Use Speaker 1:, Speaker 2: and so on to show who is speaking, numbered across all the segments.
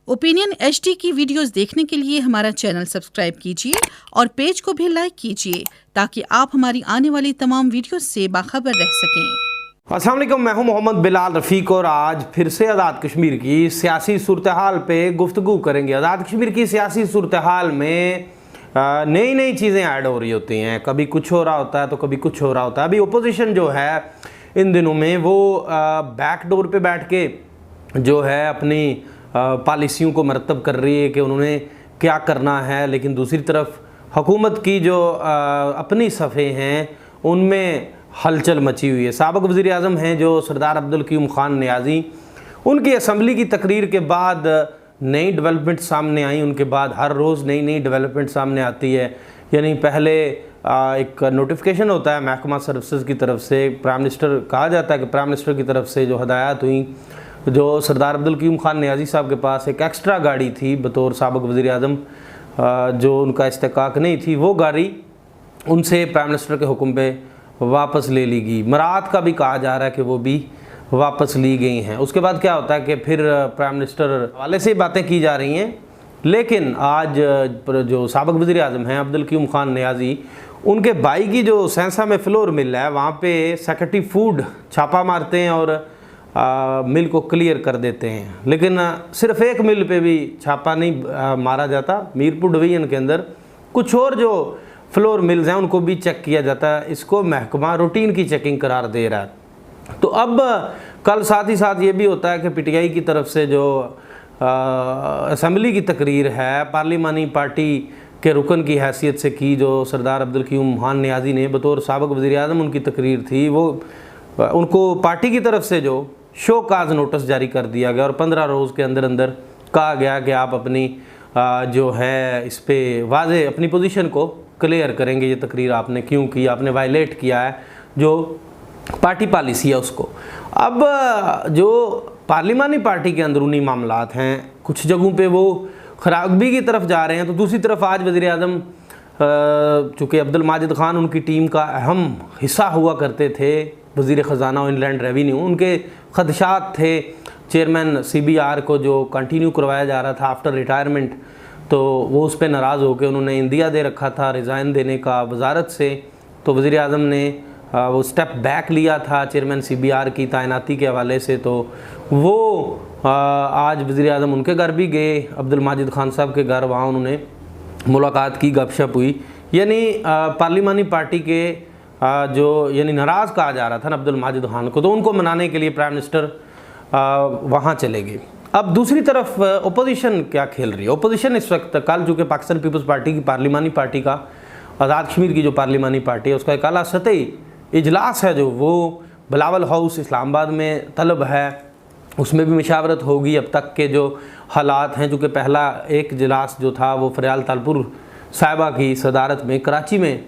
Speaker 1: Opinion HD की videos देखने के लिए हमारा चैनल सब्सक्राइब कीजिए और पेज को भी लाइक कीजिए ताकि आप हमारी आने वाली तमाम वीडियोस से बाखबर रह सकें।
Speaker 2: अस्सलाम वालेकुम, मैं हूं मोहम्मद बिलाल रफ़ीक और आज फिर से आज़ाद कश्मीर की सियासी सूरत हाल पे गुफ्तगू करेंगे। आज़ाद कश्मीर की सियासी सूरत हाल में नई नई चीज़ें ऐड हो रही होती हैं, कभी कुछ हो रहा होता है तो कभी कुछ हो रहा होता है। अभी ओपोजिशन जो है इन दिनों में वो बैक डोर पे बैठ के जो है अपनी पॉलिसियों को मरतब कर रही है कि उन्होंने क्या करना है, लेकिन दूसरी तरफ हुकूमत की जो अपनी सफ़े हैं उनमें हलचल मची हुई है। साबिक़ वज़ीर आज़म हैं जो सरदार अब्दुल क़य्यूम ख़ान नियाज़ी, उनकी असम्बली की तकरीर के बाद नई डेवलपमेंट सामने आई। उनके बाद हर रोज़ नई नई डेवलपमेंट सामने आती है। यानी पहले एक नोटिफिकेशन होता है महकमा सर्विसेज की तरफ से, प्राइम मिनिस्टर कहा जाता है कि प्राइम मिनिस्टर की तरफ से जो हदायत हुई, जो सरदार अब्दुल क़य्यूम ख़ान नियाज़ी साहब के पास एक एक्स्ट्रा गाड़ी थी बतौर साबिक़ वज़ीर आज़म, जो उनका इस्तेकाक नहीं थी, वो गाड़ी उनसे प्राइम मिनिस्टर के हुक्म पे वापस ले ली गई। मराहत का भी कहा जा रहा है कि वो भी वापस ली गई हैं। उसके बाद क्या होता है कि फिर प्राइम मिनिस्टर वाले से बातें की जा रही हैं, लेकिन आज जो साबिक़ वज़ीर आज़म हैं अब्दुल क़य्यूम ख़ान नियाज़ी, उनके भाई की जो सहसा में फ्लोर मिल है वहाँ पे सेक्रेटरी फूड छापा मारते हैं और मिल को क्लियर कर देते हैं। लेकिन सिर्फ एक मिल पे भी छापा नहीं मारा जाता, मीरपुर डिवीज़न के अंदर कुछ और जो फ्लोर मिल्स हैं उनको भी चेक किया जाता है। इसको महकमा रूटीन की चेकिंग करार दे रहा है। तो अब कल साथ ही साथ ये भी होता है कि PTI की तरफ से जो असम्बली की तकरीर है पार्लिमानी पार्टी के रुकन की हैसियत से की, जो सरदार अब्दुल क़य्यूम ख़ान नियाज़ी ने बतौर साबिक़ वज़ीर आज़म उनकी तकरीर थी, वो उनको पार्टी की तरफ से जो शो काज नोटिस जारी कर दिया गया और 15 रोज़ के अंदर अंदर कहा गया कि आप अपनी जो है इस पे वाज़े अपनी पोजीशन को क्लियर करेंगे, ये तकरीर आपने क्यों की, आपने वायलेट किया है जो पार्टी पॉलिसी है उसको। अब जो पार्लिमानी पार्टी के अंदरूनी मामलात हैं कुछ जगहों पे वो खराबी की तरफ जा रहे हैं, तो दूसरी तरफ आज वज़ीर आज़म चूँकि अब्दुल माजिद ख़ान उनकी टीम का अहम हिस्सा हुआ करते थे, वज़ीर ख़जाना और इनलैंड रेवेन्यू, उनके ख़दशात थे चेयरमैन CBR को जो कंटिन्यू करवाया जा रहा था आफ्टर रिटायरमेंट, तो वो उस पर नाराज़ होकर उन्होंने इंदिया दे रखा था रिज़ाइन देने का वजारत से। तो वज़ीर आज़म ने वो स्टेप बैक लिया था चेयरमैन CBR की तैनाती के हवाले से। तो वो आज वज़ीर आज़म उनके घर भी गए, अब्दुल माजिद ख़ान साहब के घर, वहाँ उन्होंने मुलाकात की, गपशप हुई। यानी पार्लिमानी पार्टी के जो यानी नाराज़ कहा जा रहा था ना अब्दुल माजिद ख़ान को, तो उनको मनाने के लिए प्राइम मिनिस्टर वहाँ चले गए। अब दूसरी तरफ ओपोजिशन क्या खेल रही है। ओपोजिशन इस वक्त कल चूँकि पाकिस्तान पीपल्स पार्टी की पार्लिमानी पार्टी का, आज़ाद कश्मीर की जो पार्लिमानी पार्टी है उसका एक आला सतही इजलास है जो वो बिलावल हाउस इस्लामाबाद में तलब है, उसमें भी मशावरत होगी। अब तक के जो हालात हैं, चूँकि पहला एक इजलास जो था वो फ़रियाल तालपुर साहिबा की सदारत में कराची में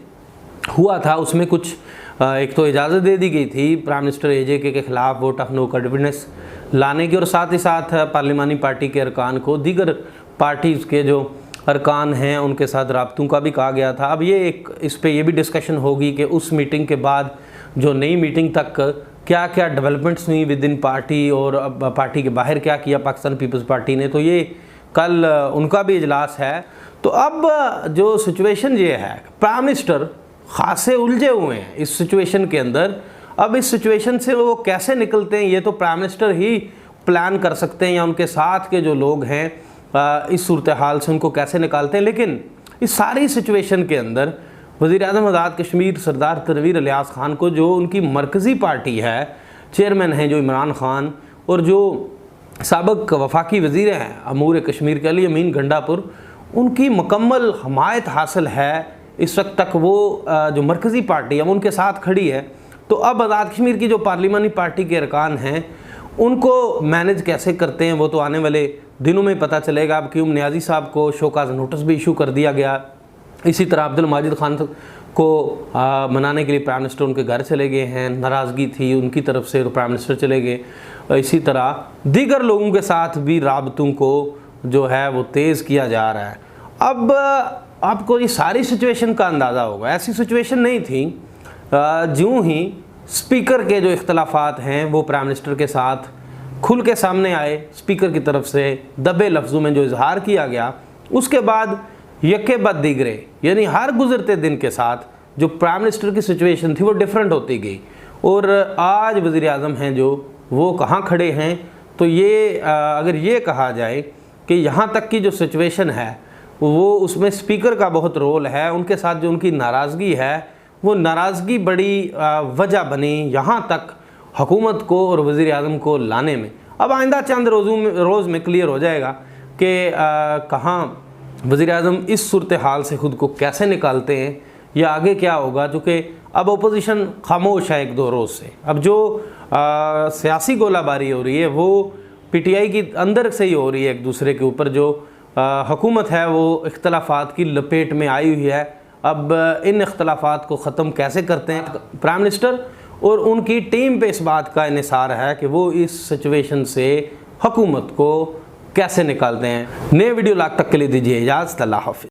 Speaker 2: हुआ था, उसमें कुछ एक तो इजाज़त दे दी गई थी प्राइम मिनिस्टर AJK के ख़िलाफ़ वोट ऑफ नो कॉन्फिडेंस लाने की, और साथ ही साथ पार्लिमानी पार्टी के अरकान को दीगर पार्टीज़ के जो अरकान हैं उनके साथ राब्तों का भी कहा गया था। अब ये एक इस पे ये भी डिस्कशन होगी कि उस मीटिंग के बाद जो नई मीटिंग तक क्या क्या डेवलपमेंट्स हुई विद इन पार्टी और पार्टी के बाहर क्या किया पाकिस्तान पीपल्स पार्टी ने, तो ये कल उनका भी इजलास है। तो अब जो सिचुएशन ये है, प्राइम मिनिस्टर खासे उलझे हुए हैं इस सिचुएशन के अंदर। अब इस सिचुएशन से वो कैसे निकलते हैं ये तो प्राइम मिनिस्टर ही प्लान कर सकते हैं, या उनके साथ के जो लोग हैं इस सूरत हाल से उनको कैसे निकालते हैं। लेकिन इस सारी सिचुएशन के अंदर वज़ीर आज़म आज़ाद कश्मीर सरदार तनवीर इलियास ख़ान को, जो उनकी मरकज़ी पार्टी है, चेयरमैन हैं जो इमरान ख़ान, और जो साबिक़ वफाकी वज़ीर हैं अमूर कश्मीर के अली अमीन गंडापुर, उनकी मुकम्मल हमायत हासिल है इस वक्त तक। वो जो मरकज़ी पार्टी है वो उनके साथ खड़ी है। तो अब आज़ाद कश्मीर की जो पार्लिमानी पार्टी के अरकान हैं उनको मैनेज कैसे करते हैं वो तो आने वाले दिनों में पता चलेगा। अब क़य्यूम नियाज़ी साहब को शोकाज़ नोटिस भी इशू कर दिया गया। इसी तरह अब्दुल माजिद ख़ान को मनाने के लिए प्राइम मिनिस्टर उनके घर चले गए हैं, नाराज़गी थी उनकी तरफ से तो प्राइम मिनिस्टर चले गए। इसी तरह दीगर लोगों के साथ भी राबतों को जो है वो तेज़ किया जा रहा है। अब आपको ये सारी सिचुएशन का अंदाज़ा होगा, ऐसी सिचुएशन नहीं थी। ज्यों ही स्पीकर के जो इख्तलाफात हैं वो प्राइम मिनिस्टर के साथ खुल के सामने आए, स्पीकर की तरफ से दबे लफ्ज़ों में जो इजहार किया गया, उसके बाद यके बाद दिगरे, यानी हर गुजरते दिन के साथ जो प्राइम मिनिस्टर की सिचुएशन थी वो डिफरेंट होती गई। और आज वज़ीर आज़म हैं जो वो कहाँ खड़े हैं, तो ये अगर ये कहा जाए कि यहाँ तक की जो सिचुएशन है वो उसमें स्पीकर का बहुत रोल है। उनके साथ जो उनकी नाराज़गी है वो नाराज़गी बड़ी वजह बनी यहाँ तक हुकूमत को और वज़ीर आज़म को लाने में। अब आइंदा चंद रोज़ में क्लियर हो जाएगा कि कहाँ वज़ीर आज़म इस सूरत हाल से ख़ुद को कैसे निकालते हैं या आगे क्या होगा, चूँकि अब अपोजिशन खामोश है 1-2 रोज़ से। अब जो सियासी गोलाबारी हो रही है वो PTI की अंदर से ही हो रही है एक दूसरे के ऊपर। जो हुकूमत है वो इख्तलाफात की लपेट में आई हुई है। अब इन इख्तलाफात को ख़त्म कैसे करते हैं प्राइम मिनिस्टर और उनकी टीम पे इस बात का इन्हिसार है कि वो इस सिचुएशन से हुकूमत को कैसे निकालते हैं। नए वीडियो लाख तक के लिए दीजिए इजाज़त। अल्लाह हाफ़िज़।